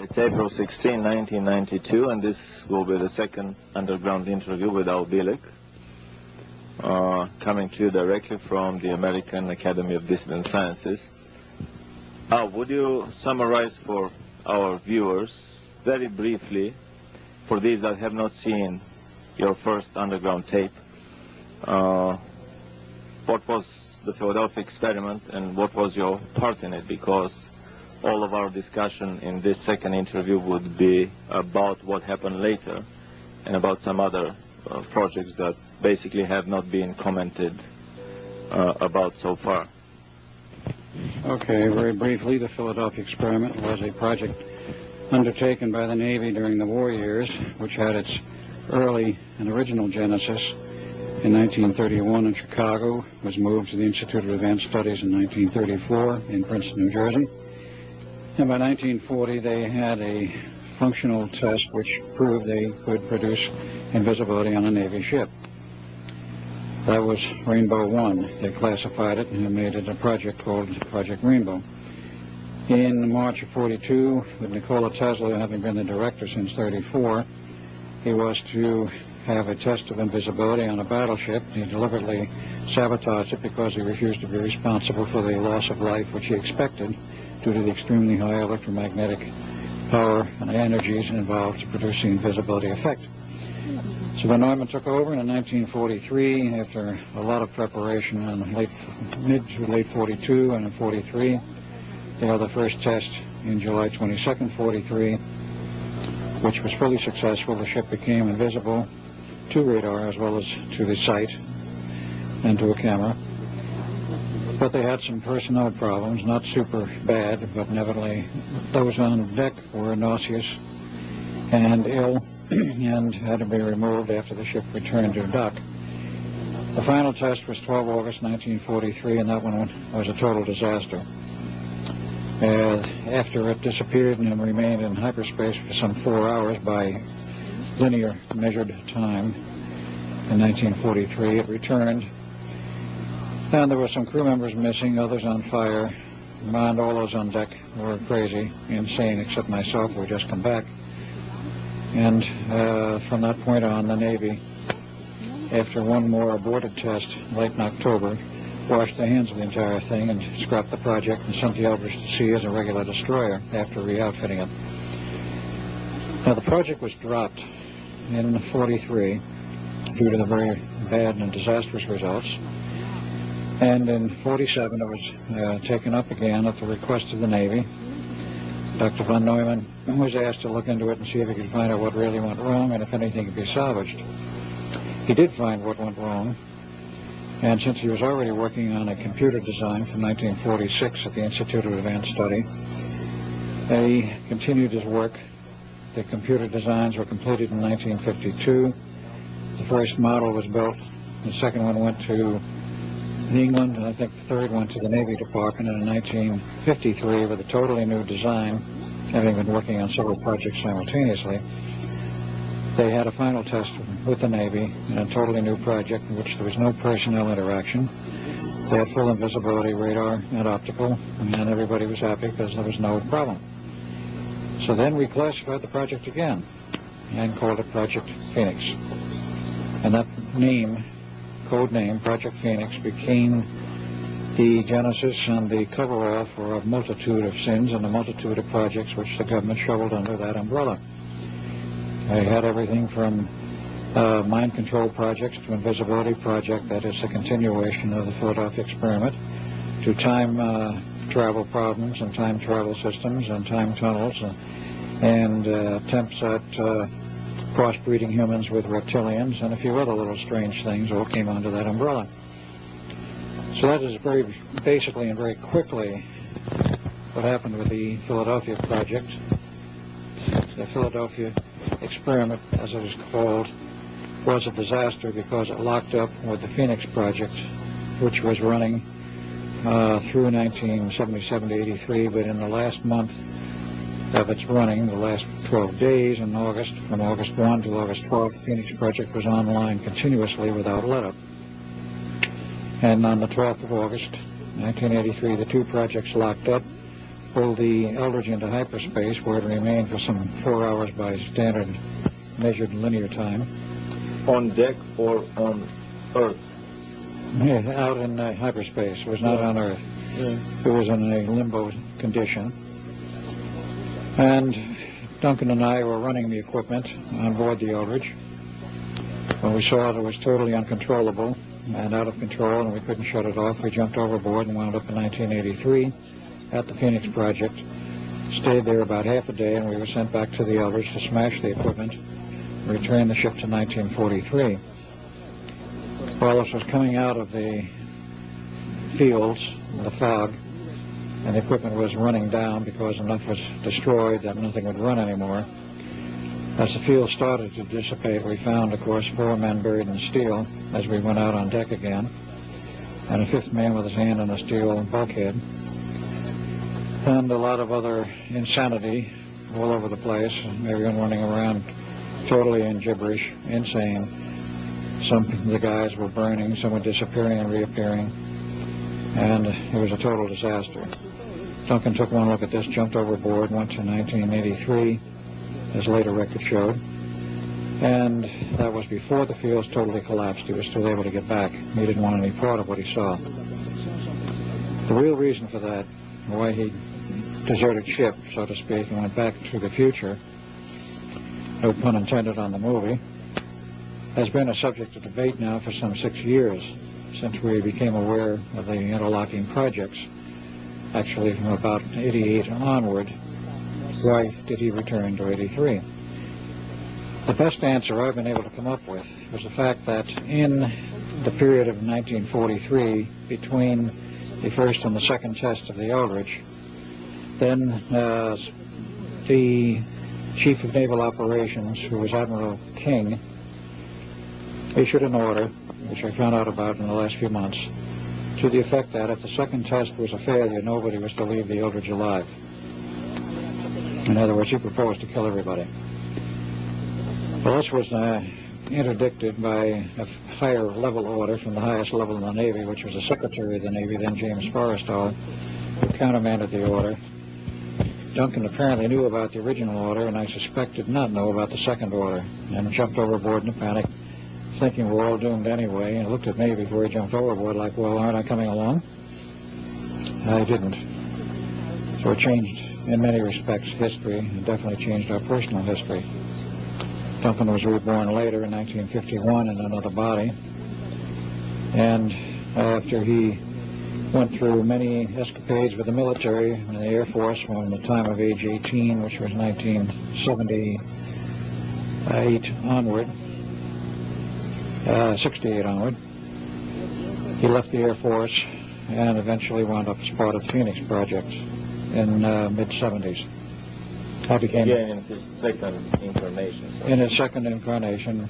It's April 16, 1992, and this will be the second underground interview with Al Bielek, coming to you directly from the American Academy of Dissident Sciences. Al, would you summarize for our viewers, very briefly, for these that have not seen your first underground tape, what was the Philadelphia experiment and what was your part in it? Because all of our discussion in this second interview would be about what happened later and about some other projects that basically have not been commented about so far. Okay, very briefly, the Philadelphia experiment was a project undertaken by the Navy during the war years, which had its early and original genesis in 1931 in Chicago, was moved to the Institute of Advanced Studies in 1934 in Princeton, New Jersey. And by 1940, they had a functional test which proved they could produce invisibility on a Navy ship. That was Rainbow 1. They classified it and made it a project called Project Rainbow. In March of 42, with Nikola Tesla having been the director since 34, he was to have a test of invisibility on a battleship. He deliberately sabotaged it because he refused to be responsible for the loss of life which he expected due to the extremely high electromagnetic power and energies involved to produce the invisibility effect. So Von Neumann took over, and in 1943, after a lot of preparation in mid to late 42 and in 43, they held the first test in July 22nd, 43, which was fully successful. The ship became invisible to radar as well as to the sight and to a camera. But they had some personnel problems, not super bad, but nevertheless those on deck were nauseous and ill and had to be removed after the ship returned to dock. The final test was 12 August 1943, and that one was a total disaster. After it disappeared and remained in hyperspace for some 4 hours by linear measured time in 1943, it returned. And there were some crew members missing, others on fire, and all those on deck were crazy, insane, except myself, who had just come back. And from that point on, the Navy, after one more aborted test late in October, washed their hands of the entire thing and scrapped the project and sent the Eldridge to sea as a regular destroyer after re-outfitting it. Now, the project was dropped in 43 due to the very bad and disastrous results. And in 47, it was taken up again at the request of the Navy. Dr. Von Neumann was asked to look into it and see if he could find out what really went wrong and if anything could be salvaged. He did find what went wrong, and since he was already working on a computer design from 1946 at the Institute of Advanced Study, he continued his work. The computer designs were completed in 1952. The first model was built. The second one went to England, and I think the third went to the Navy Department. And in 1953, with a totally new design, having been working on several projects simultaneously, they had a final test with the Navy in a totally new project in which there was no personnel interaction. They had full invisibility, radar and optical, and everybody was happy because there was no problem. So then we classified the project again and called it Project Phoenix. And that name, code name, Project Phoenix, became the genesis and the coverall for a multitude of sins and a multitude of projects which the government shoveled under that umbrella. They had everything from mind control projects to invisibility project, that is the continuation of the Philadelphia experiment, to time travel problems and time travel systems and time tunnels and attempts at crossbreeding humans with reptilians and a few other little strange things all came under that umbrella. So that is very basically and very quickly what happened with the Philadelphia project. The Philadelphia experiment, as it is called, was a disaster because it locked up with the Phoenix project, which was running through 1977 to 83, but in the last month of its running, the last 12 days in August, from August 1 to August 12, the Phoenix project was online continuously without let-up. And on the 12th of August, 1983, the two projects locked up. pulled the Eldridge into hyperspace, where it remained for some 4 hours by standard measured linear time. On deck or on Earth? Yeah, out in hyperspace. It was not on Earth. Yeah. It was in a limbo condition. And Duncan and I were running the equipment on board the Eldridge when we saw that it was totally uncontrollable and out of control, and we couldn't shut it off. We jumped overboard and wound up in 1983 at the Phoenix Project. Stayed there about half a day, and we were sent back to the Eldridge to smash the equipment, return the ship to 1943. While this was coming out of the fields, the fog, and the equipment was running down because enough was destroyed that nothing would run anymore. As the field started to dissipate, we found, of course, 4 men buried in steel as we went out on deck again, and a 5th man with his hand on a steel bulkhead, and a lot of other insanity all over the place, everyone running around totally in gibberish, insane. Some of the guys were burning, some were disappearing and reappearing, and it was a total disaster. Duncan took one look at this, jumped overboard, went to 1983, as later record showed, and that was before the fields totally collapsed. He was still able to get back. He didn't want any part of what he saw. The real reason for that, why he deserted ship, so to speak, and went back to the future, no pun intended on the movie, has been a subject of debate now for some 6 years, since we became aware of the interlocking projects, actually from about 88 onward. Why did he return to 83? The best answer I've been able to come up with was the fact that in the period of 1943, between the first and the second test of the Eldridge, then the Chief of Naval Operations, who was Admiral King, issued an order, which I found out about in the last few months, to the effect that if the second test was a failure, nobody was to leave the Eldridge alive. In other words, he proposed to kill everybody. Well, this was interdicted by a higher level order from the highest level in the Navy, which was the Secretary of the Navy, then James Forrestal, who countermanded the order. Duncan apparently knew about the original order, and I suspect did not know about the second order, and jumped overboard in a panic, thinking we're all doomed anyway, and looked at me before he jumped overboard like, well, aren't I coming along? I didn't. So it changed, in many respects, history, and definitely changed our personal history. Duncan was reborn later in 1951 in another body, and after he went through many escapades with the military and the Air Force from the time of age 18, which was 1978 onward, 68 onward, he left the Air Force and eventually wound up as part of the Phoenix Project in mid-70s. Again, in his second incarnation. In his second incarnation,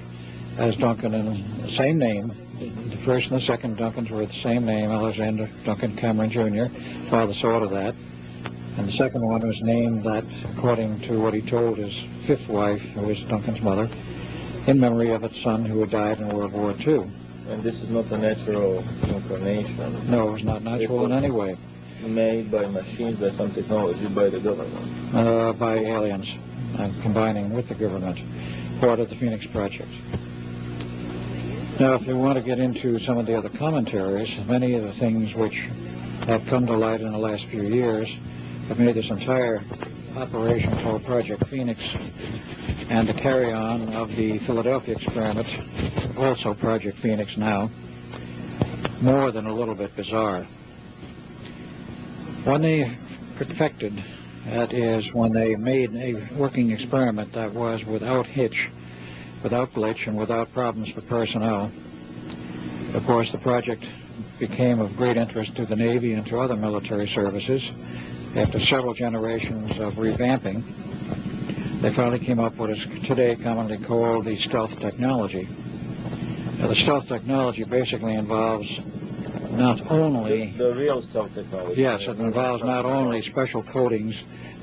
as Duncan, in the same name. The first and the second Duncans were the same name, Alexander Duncan Cameron Jr. Father saw to that. And the second one was named that, according to what he told his 5th wife, who was Duncan's mother, in memory of its son who had died in World War II. And this is not a natural incarnation? No, it was not natural in any way. Made by machines, by some technology, by the government? By aliens, combining with the government, part of the Phoenix Project. Now, if you want to get into some of the other commentaries, many of the things which have come to light in the last few years have made this entire operation called Project Phoenix and the carry-on of the Philadelphia experiment, also Project Phoenix now, more than a little bit bizarre. When they perfected, that is, when they made a working experiment that was without hitch, without glitch, and without problems for personnel, of course the project became of great interest to the Navy and to other military services. After several generations of revamping, they finally came up with what is today commonly called the stealth technology. Now, the stealth technology basically involves not only... The real stealth technology. Yes, it involves not only special coatings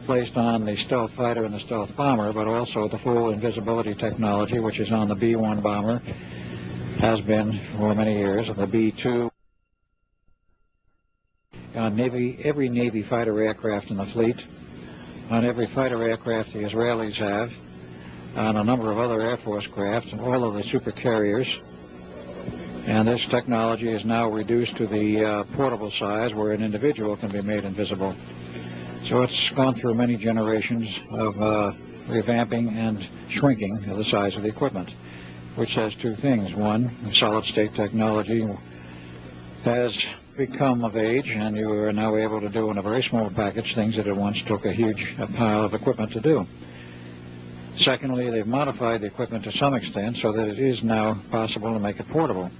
placed on the stealth fighter and the stealth bomber, but also the full invisibility technology, which is on the B-1 bomber, has been for many years, and the B-2. on every Navy fighter aircraft in the fleet, on every fighter aircraft the Israelis have, on a number of other Air Force craft, and all of the super carriers. And this technology is now reduced to the portable size where an individual can be made invisible. So it's gone through many generations of revamping and shrinking of the size of the equipment, which says two things. One, solid-state technology has become of age, and you are now able to do in a very small package things that it once took a huge pile of equipment to do. Secondly, they've modified the equipment to some extent so that it is now possible to make it portable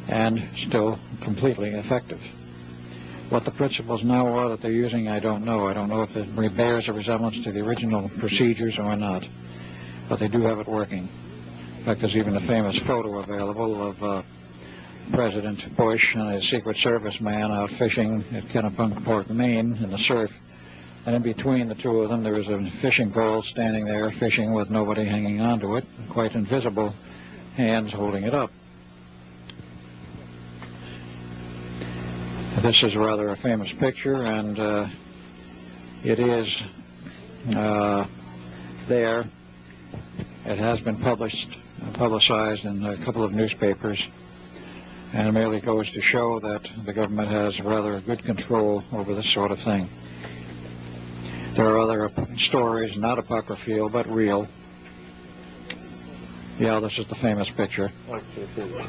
and still completely effective. What the principles now are that they're using, I don't know. I don't know if it bears a resemblance to the original procedures or not, but they do have it working. In fact, there's even a famous photo available of President Bush and his Secret Service man out fishing at Kennebunkport, Maine, in the surf. And in between the two of them, there was a fishing pole standing there fishing with nobody hanging onto it, quite invisible hands holding it up. This is rather a famous picture, and it is there. It has been publicized in a couple of newspapers, and it merely goes to show that the government has rather good control over this sort of thing. There are other stories, not apocryphal, but real. Yeah, this is the famous picture.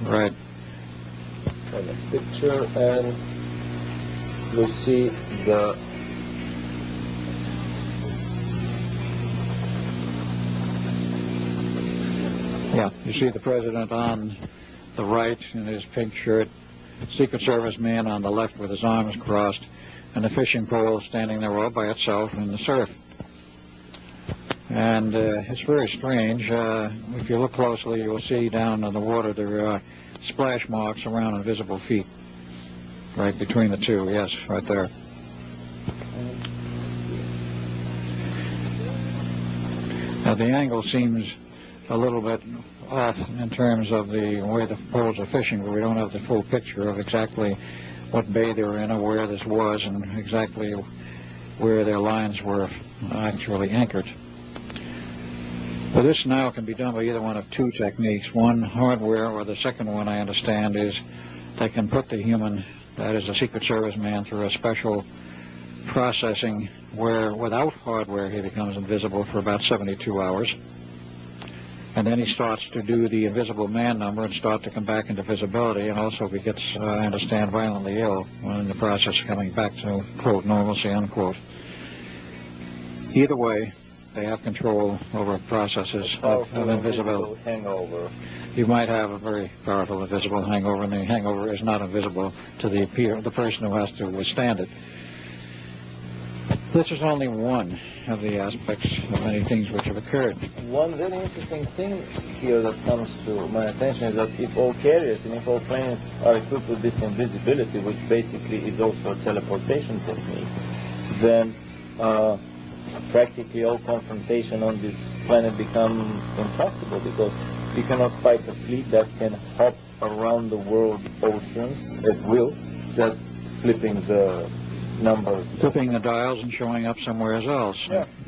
Right. Famous picture, and we see the you see the president on the right in his pink shirt, Secret Service man on the left with his arms crossed, and a fishing pole standing there all by itself in the surf. And it's very strange. If you look closely, you'll see down in the water there are splash marks around invisible feet. Right between the two, yes, right there. Now the angle seems a little bit off in terms of the way the poles are fishing, but we don't have the full picture of exactly what bay they were in or where this was and exactly where their lines were actually anchored. But this now can be done by either one of two techniques. One, hardware, or the second one I understand is they can put the human, that is a Secret Service man, through a special processing where without hardware he becomes invisible for about 72 hours. And then he starts to do the invisible man number and start to come back into visibility, and also he gets, I understand, violently ill when in the process of coming back to, quote, normalcy, unquote. Either way, they have control over processes of invisibility. Hangover. You might have a very powerful invisible hangover, and the hangover is not invisible to the person who has to withstand it. This is only one of the aspects of many things which have occurred. One very interesting thing here that comes to my attention is that if all carriers and if all planes are equipped with this invisibility, which basically is also a teleportation technique, then practically all confrontation on this planet becomes impossible, because you cannot fight a fleet that can hop around the world oceans at will, just flipping the numbers. Flipping the dials and showing up somewhere else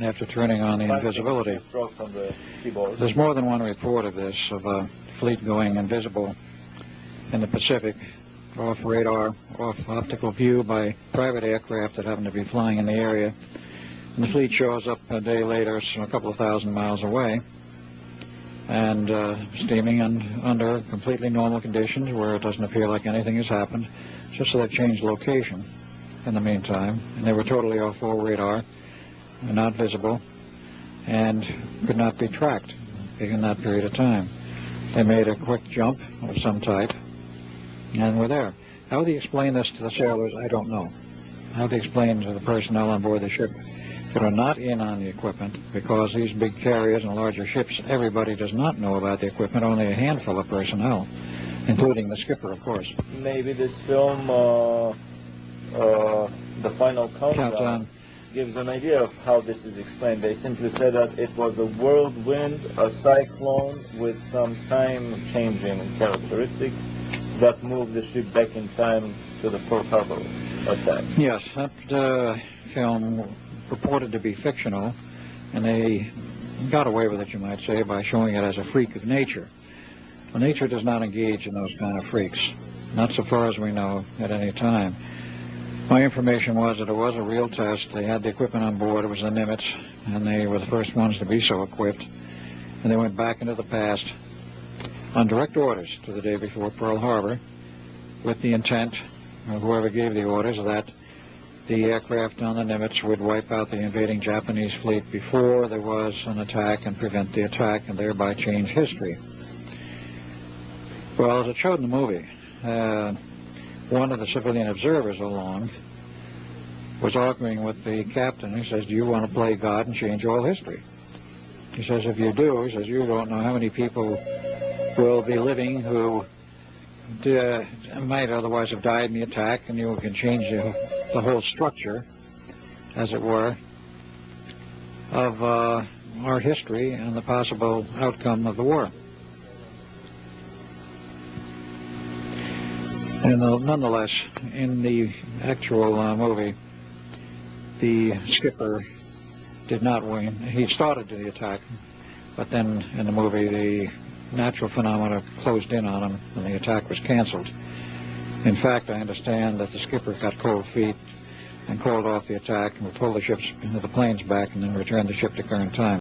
after turning on the invisibility. From the keyboard. There's more than one report of this, of a fleet going invisible in the Pacific, off radar, off optical view by private aircraft that happen to be flying in the area. And the fleet shows up a day later, so a couple of thousand miles away, and steaming under completely normal conditions where it doesn't appear like anything has happened, just so they've changed location in the meantime, and they were totally off all radar, not visible, and could not be tracked in that period of time. They made a quick jump of some type, and were there. How they explain this to the sailors, I don't know. How they explain to the personnel on board the ship that are not in on the equipment, because these big carriers and larger ships, everybody does not know about the equipment, only a handful of personnel, including the skipper, of course. Maybe this film, The Final Countdown, gives an idea of how this is explained. They simply said that it was a whirlwind, a cyclone with some time-changing characteristics that moved the ship back in time to the Pearl Harbor. attack. Yes, that film purported to be fictional, and they got away with it, you might say, by showing it as a freak of nature. Well, nature does not engage in those kind of freaks, not so far as we know at any time. My information was that it was a real test. They had the equipment on board. It was the Nimitz, and they were the first ones to be so equipped. And they went back into the past on direct orders to the day before Pearl Harbor with the intent of whoever gave the orders that the aircraft on the Nimitz would wipe out the invading Japanese fleet before there was an attack and prevent the attack and thereby change history. Well, as it showed in the movie, one of the civilian observers along was arguing with the captain. He says, do you want to play God and change all history? He says, if you do, he says, you don't know how many people will be living who might otherwise have died in the attack, and you can change the whole structure, as it were, of our history and the possible outcome of the war. And nonetheless, in the actual movie, the skipper did not win. He started the attack, but then in the movie, the natural phenomena closed in on him and the attack was canceled. In fact, I understand that the skipper got cold feet and called off the attack and pulled the planes back and then returned the ship to current time.